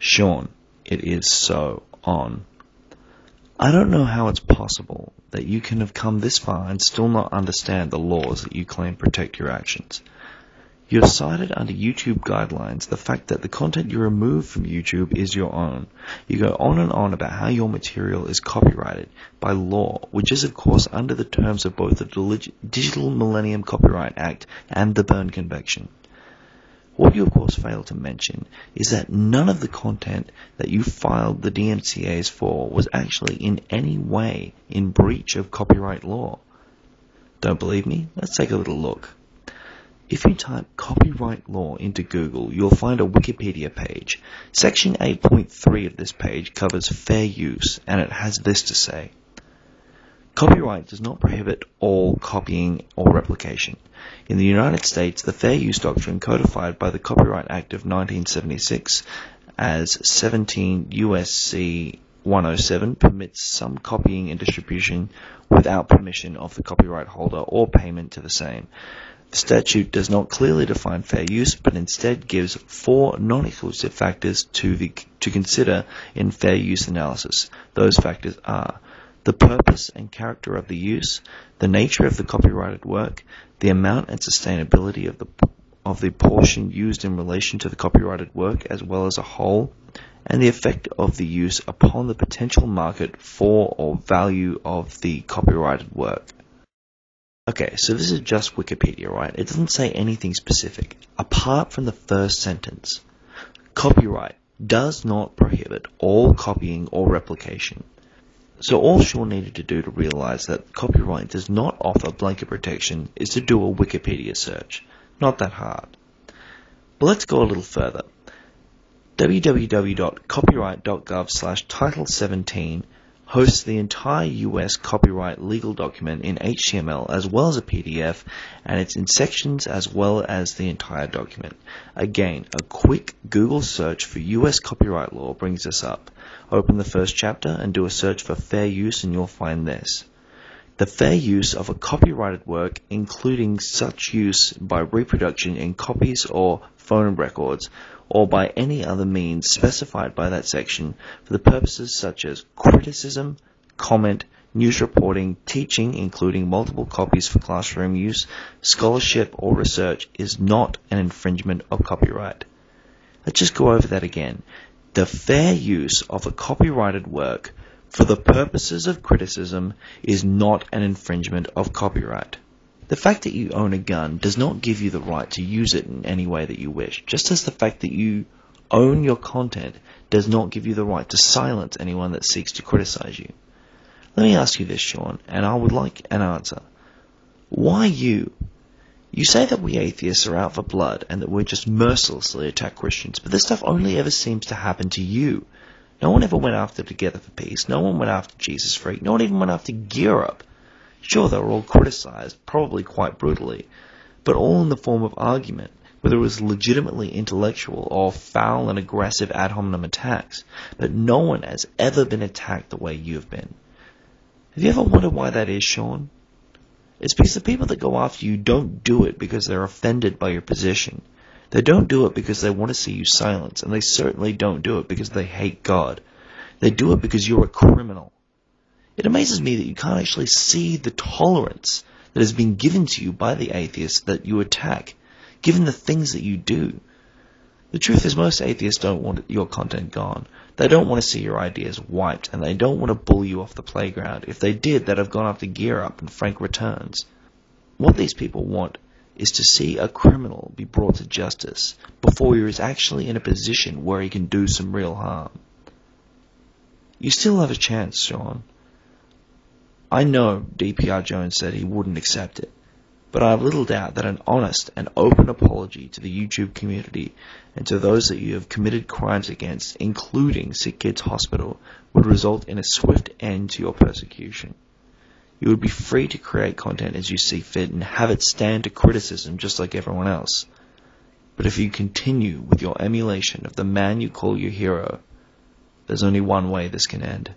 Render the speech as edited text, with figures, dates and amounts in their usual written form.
Sean, it is so on. I don't know how it's possible that you can have come this far and still not understand the laws that you claim protect your actions. You have cited under YouTube guidelines the fact that the content you remove from YouTube is your own. You go on and on about how your material is copyrighted by law, which is of course under the terms of both the Digital Millennium Copyright Act and the Berne Convention. What you of course fail to mention is that none of the content that you filed the DMCAs for was actually in any way in breach of copyright law. Don't believe me? Let's take a little look. If you type copyright law into Google, you'll find a Wikipedia page. Section 8.3 of this page covers fair use, and it has this to say. Copyright does not prohibit all copying or replication. In the United States, the fair use doctrine codified by the Copyright Act of 1976 as 17 U.S.C. 107 permits some copying and distribution without permission of the copyright holder or payment to the same. The statute does not clearly define fair use, but instead gives 4 non-exclusive factors to consider in fair use analysis. Those factors are the purpose and character of the use, the nature of the copyrighted work, the amount and sustainability of the portion used in relation to the copyrighted work as well as a whole, and the effect of the use upon the potential market for or value of the copyrighted work. Okay, so this is just Wikipedia, right? It doesn't say anything specific, apart from the first sentence. Copyright does not prohibit all copying or replication. So all Sean needed to do to realize that copyright does not offer blanket protection is to do a Wikipedia search. Not that hard. But let's go a little further. www.copyright.gov/title17 hosts the entire US copyright legal document in HTML as well as a PDF, and it's in sections as well as the entire document. Again, a quick Google search for US copyright law brings us up. Open the first chapter and do a search for fair use and you'll find this. The fair use of a copyrighted work, including such use by reproduction in copies or phone records, or by any other means specified by that section for the purposes such as criticism, comment, news reporting, teaching, including multiple copies for classroom use, scholarship, or research, is not an infringement of copyright. Let's just go over that again. The fair use of a copyrighted work for the purposes of criticism is not an infringement of copyright. The fact that you own a gun does not give you the right to use it in any way that you wish, just as the fact that you own your content does not give you the right to silence anyone that seeks to criticize you. Let me ask you this, Sean, and I would like an answer. Why you? You say that we atheists are out for blood and that we just mercilessly attack Christians, but this stuff only ever seems to happen to you. No one ever went after Together for Peace. No one went after Jesus Freak. No one even went after Gear Up. Sure, they were all criticized, probably quite brutally, but all in the form of argument, whether it was legitimately intellectual or foul and aggressive ad hominem attacks. But no one has ever been attacked the way you've been. Have you ever wondered why that is, Sean? It's because the people that go after you don't do it because they're offended by your position. They don't do it because they want to see you silenced, and they certainly don't do it because they hate God. They do it because you're a criminal. It amazes me that you can't actually see the tolerance that has been given to you by the atheists that you attack, given the things that you do. The truth is most atheists don't want your content gone. They don't want to see your ideas wiped, and they don't want to bully you off the playground. If they did, they'd have gone after Gear Up and Frank Returns. What these people want is to see a criminal be brought to justice before he is actually in a position where he can do some real harm. You still have a chance, Sean. I know DPRJones said he wouldn't accept it, but I have little doubt that an honest and open apology to the YouTube community and to those that you have committed crimes against, including Sick Kids Hospital, would result in a swift end to your persecution. You would be free to create content as you see fit and have it stand to criticism just like everyone else. But if you continue with your emulation of the man you call your hero, there's only one way this can end.